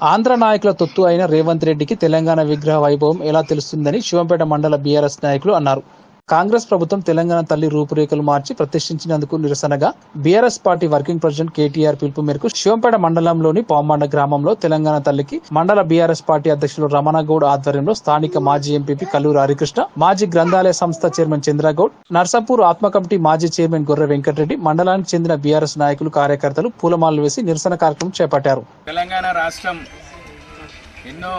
ఆంధ్ర నాయకుల తొత్తు అయిన రేవంత్ రెడ్డికి తెలంగాణ విగ్రహ వైభవం ఎలా తెలుస్తుందని శివంపేట మండల బీఆర్ఎస్ నాయకులు అన్నారు. కాంగ్రెస్ ప్రభుత్వం తెలంగాణ తల్లి రూపురేఖలు మార్చి ప్రతిష్ఠించినందుకు నిరసనగా BRS party working president KTR పిలుపు మేరకు శివంపేట మండలంలోని పామండ గ్రామంలో తెలంగాణ తల్లికి మండల బీఆర్ఎస్ పార్టీ అధ్యక్షులు రమణగౌడ్ ఆధ్వర్యంలో స్థానిక మాజీ ఎంపీపీ కల్లూరు హరికృష్ణ, మాజీ గ్రంథాలయ సంస్థ చైర్మన్ చంద్రగౌడ్, నర్సాపూర్ ఆత్మ కమిటీ మాజీ చైర్మన్ గొర్రె వెంకటరెడ్డి, మండలానికి చెందిన బీఆర్ఎస్ నాయకులు కార్యకర్తలు పూలమాలలు వేసి నిరసన కార్యక్రమం చేపట్టారు. తెలంగాణ రాష్ట్రం ఎన్నో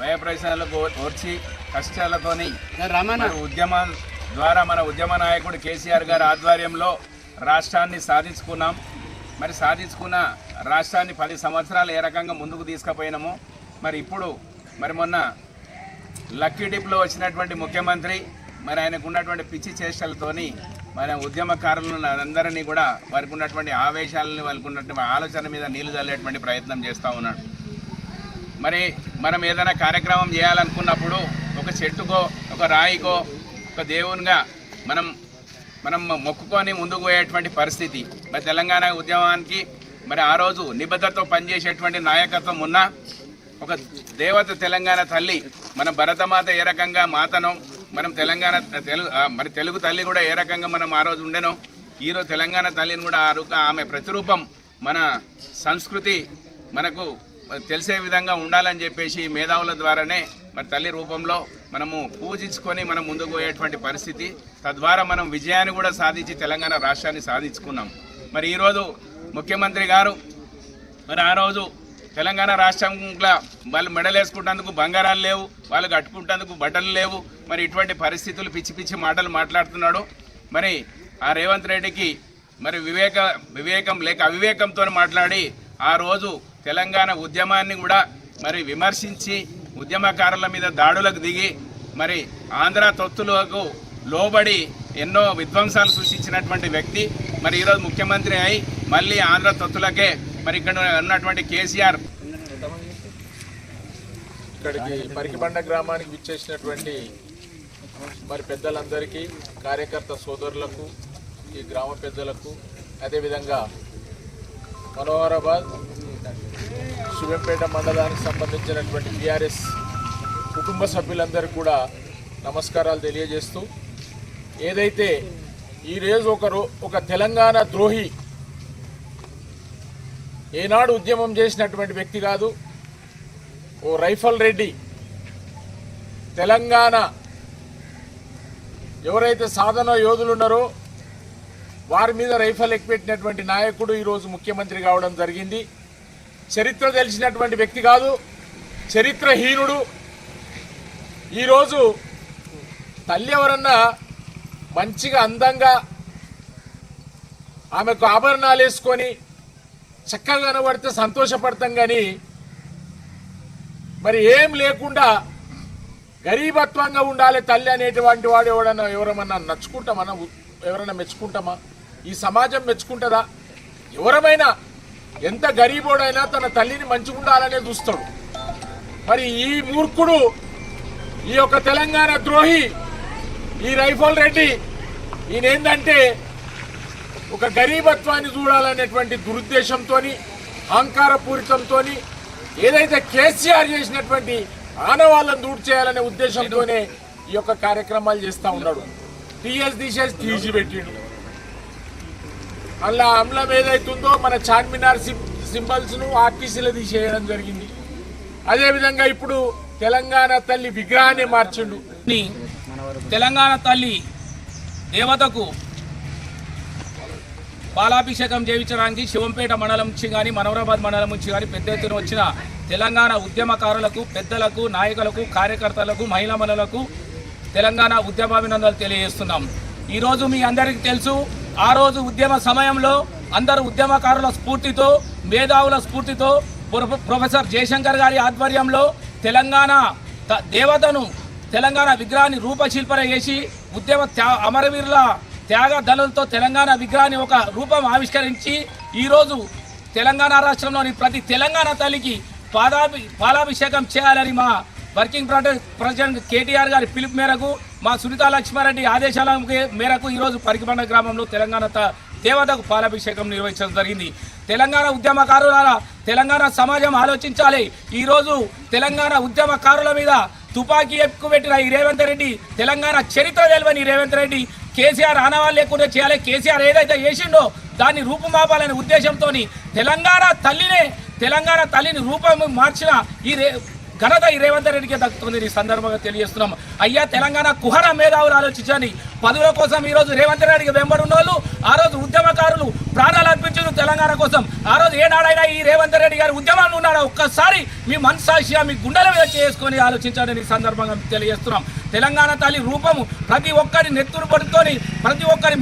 భయప్రదేశాలకు ఓర్చి కష్టాలతోని ఉద్యమం ద్వారా మన ఉద్యమ నాయకుడు కేసీఆర్ గారి ఆధ్వర్యంలో రాష్ట్రాన్ని సాధించుకున్నాం. మరి సాధించుకున్న రాష్ట్రాన్ని 10 సంవత్సరాలు ఏ రకంగా ముందుకు తీసుకుపోయినామో మరి ఇప్పుడు మొన్న లక్కీ డిప్లో వచ్చినటువంటి ముఖ్యమంత్రి మరి ఆయనకు ఉన్నటువంటి పిచ్చి చేష్టలతోని మన ఉద్యమకారులను అందరినీ కూడా వారికి ఉన్నటువంటి ఆవేశాలని వారికి ఉన్నటువంటి ఆలోచన మీద నీళ్లు చల్లేటువంటి ప్రయత్నం చేస్తూ ఉన్నాడు. మరి మనం ఏదైనా కార్యక్రమం చేయాలనుకున్నప్పుడు ఒక చెట్టుకో ఒక రాయికో ఒక దేవునిగా మనం మొక్కుకొని ముందుకు పోయేటువంటి పరిస్థితి. మరి తెలంగాణ ఉద్యమానికి మరి ఆ రోజు నిబద్ధతతో పనిచేసేటువంటి నాయకత్వం ఉన్న ఒక దేవత తెలంగాణ తల్లి మన భరతమాత ఏ రకంగా మాతను మనం తెలుగు తల్లి కూడా ఏ రకంగా మనం ఆ రోజు ఉండేనో ఈరోజు తెలంగాణ తల్లిని కూడా ఆమె ప్రతిరూపం మన సంస్కృతి మనకు తెలిసే విధంగా ఉండాలని చెప్పేసి మేధావుల ద్వారానే మరి తల్లి రూపంలో మనము పూజించుకొని మనం ముందుకు పోయేటువంటి పరిస్థితి. తద్వారా మనం విజయాన్ని కూడా సాధించి తెలంగాణ రాష్ట్రాన్ని సాధించుకున్నాం. మరి ఈరోజు ముఖ్యమంత్రి గారు మరి ఆ రోజు తెలంగాణ రాష్ట్రంలో వాళ్ళు మెడలేసుకుంటేందుకు బంగారాలు లేవు, వాళ్ళు కట్టుకుంటేందుకు బట్టలు లేవు. మరి ఇటువంటి పరిస్థితులు పిచ్చి పిచ్చి మాటలు మాట్లాడుతున్నాడు. మరి ఆ రేవంత్ రెడ్డికి మరి వివేకం లేక అవివేకంతో మాట్లాడి ఆ రోజు తెలంగాణ ఉద్యమాన్ని కూడా మరి విమర్శించి ఉద్యమకారుల మీద దాడులకు దిగి మరి ఆంధ్ర తొత్తులకు లోబడి ఎన్నో విధ్వంసాలు సృష్టించినటువంటి వ్యక్తి మరి ఈరోజు ముఖ్యమంత్రి అయి మళ్ళీ ఆంధ్ర తొత్తులకే మరి ఇక్కడ ఉన్నటువంటి కేసీఆర్ ఇక్కడికి పరికిబండ గ్రామానికి విచ్చేసినటువంటి మరి పెద్దలందరికీ, కార్యకర్త సోదరులకు, ఈ గ్రామ పెద్దలకు, అదేవిధంగా మనోహరాబాద్ శివంపేట మండలానికి సంబంధించినటువంటి బీఆర్ఎస్ కుటుంబ సభ్యులందరికీ కూడా నమస్కారాలు తెలియజేస్తూ, ఏదైతే ఈరోజు ఒక తెలంగాణ ద్రోహి ఏనాడు ఉద్యమం చేసినటువంటి వ్యక్తి కాదు, ఓ రైఫల్ రెడ్డి తెలంగాణ ఎవరైతే సాధన యోధులు ఉన్నారో వారి మీద రైఫల్ ఎక్కుపెట్టినటువంటి నాయకుడు ఈరోజు ముఖ్యమంత్రి కావడం జరిగింది. చరిత్ర తెలిసినటువంటి వ్యక్తి కాదు, చరిత్రహీనుడు. ఈరోజు తల్లి ఎవరన్నా మంచిగా అందంగా ఆమెకు ఆభరణాలు వేసుకొని చక్కగా కనబడితే సంతోషపడతాం, కానీ మరి ఏం లేకుండా గరీబత్వంగా ఉండాలి తల్లి అనేటువంటి వాడు ఎవరమన్నా నచ్చుకుంటామన్నా, ఎవరైనా మెచ్చుకుంటామా? ఈ సమాజం మెచ్చుకుంటుందా? ఎవరమైనా ఎంత గరీబోడైనా తన తల్లిని మంచిగా ఉండాలనే చూస్తాడు. మరి ఈ మూర్ఖుడు, ఈ యొక్క తెలంగాణ ద్రోహి, ఈ రైఫల్ రెడ్డి ఈయనేందంటే ఒక గరీబత్వాన్ని చూడాలనేటువంటి దురుద్దేశంతో, అహంకారపూరితంతో ఏదైతే కేసీఆర్ చేసినటువంటి ఆనవాళ్ళను దూడు చేయాలనే ఉద్దేశంతోనే ఈ యొక్క కార్యక్రమాలు చేస్తూ ఉన్నాడు. టీఎస్ తీసేసి తీసి పెట్టిండు. అలా అమ్లం ఏదైతుందో మన చార్మినార్ సింబల్స్ను ఆర్టీసీలో తీసేయడం జరిగింది. అదేవిధంగా ఇప్పుడు తెలంగాణ తల్లి విగ్రహాన్ని మార్చిండు. తెలంగాణ తల్లి దేవతకు పాలాభిషేకం చేయించడానికి శివంపేట మండలం నుంచి కానీ మనోహరాబాద్ మండలం నుంచి కానీ పెద్ద ఎత్తున వచ్చిన తెలంగాణ ఉద్యమకారులకు, పెద్దలకు, నాయకులకు, కార్యకర్తలకు, మహిళా మనులకు తెలంగాణ ఉద్యమాభినందనలు తెలియజేస్తున్నాం. ఈరోజు మీ అందరికీ తెలుసు, ఆ రోజు ఉద్యమ సమయంలో అందరు ఉద్యమకారుల స్ఫూర్తితో, మేధావుల స్ఫూర్తితో ప్రొఫెసర్ జయశంకర్ గారి ఆధ్వర్యంలో తెలంగాణ దేవతను, తెలంగాణ విగ్రహాన్ని రూపశిల్పన చేసి ఉద్యమ అమరవీరుల త్యాగ దళులతో తెలంగాణ విగ్రహాన్ని ఒక రూపం ఆవిష్కరించి ఈరోజు తెలంగాణ రాష్ట్రంలోని ప్రతి తెలంగాణ తల్లికి పాలాభిషేకం చేయాలని మా వర్కింగ్ ప్రెసిడెంట్ కేటీఆర్ గారి పిలుపు మేరకు, మా సునీతా లక్ష్మారెడ్డి ఆదేశాల మేరకు ఈరోజు పరికిబండ గ్రామంలో తెలంగాణ దేవతకు పాలాభిషేకం నిర్వహించడం జరిగింది. తెలంగాణ ఉద్యమకారుల తెలంగాణ సమాజం ఆలోచించాలి. ఈరోజు తెలంగాణ ఉద్యమకారుల మీద తుపాకీ ఎక్కుపెట్టిన ఈ రేవంత్ రెడ్డి, తెలంగాణ చరిత్ర తెలియని రేవంత్ రెడ్డి, కేసీఆర్ ఆనవాళ్ళు లేకుండా చేయాలి, కేసీఆర్ ఏదైతే చేసిండో దాన్ని రూపుమాపాలనే ఉద్దేశంతో తెలంగాణ తల్లిని రూపం మార్చిన ఘనత ఈ రేవంత్ రెడ్డికి దక్కుతుంది. ఈ సందర్భంగా తెలియజేస్తున్నాం. అయ్యా, తెలంగాణ కుహర మేధావులు ఆలోచించండి. పదవుల కోసం ఈరోజు రేవంత్ రెడ్డికి వెంబడి వాళ్ళు ఆ రోజు ఉద్యమకారులు ప్రాణాలు అర్పించారు తెలంగాణ కోసం. ఆ రోజు ఏనాడైనా ఈ రేవంత్ రెడ్డి గారి ఉద్యమాలు ఉన్నాడా? ఒక్కసారి మీ మనసాక్షిగా మీ గుండెల మీద చేసుకొని ఆలోచించండి. ఈ సందర్భంగా తెలియజేస్తున్నాం. తెలంగాణ తల్లి రూపము ప్రతి ఒక్కరి నెత్తురు పడుతోని ప్రతి ఒక్కరి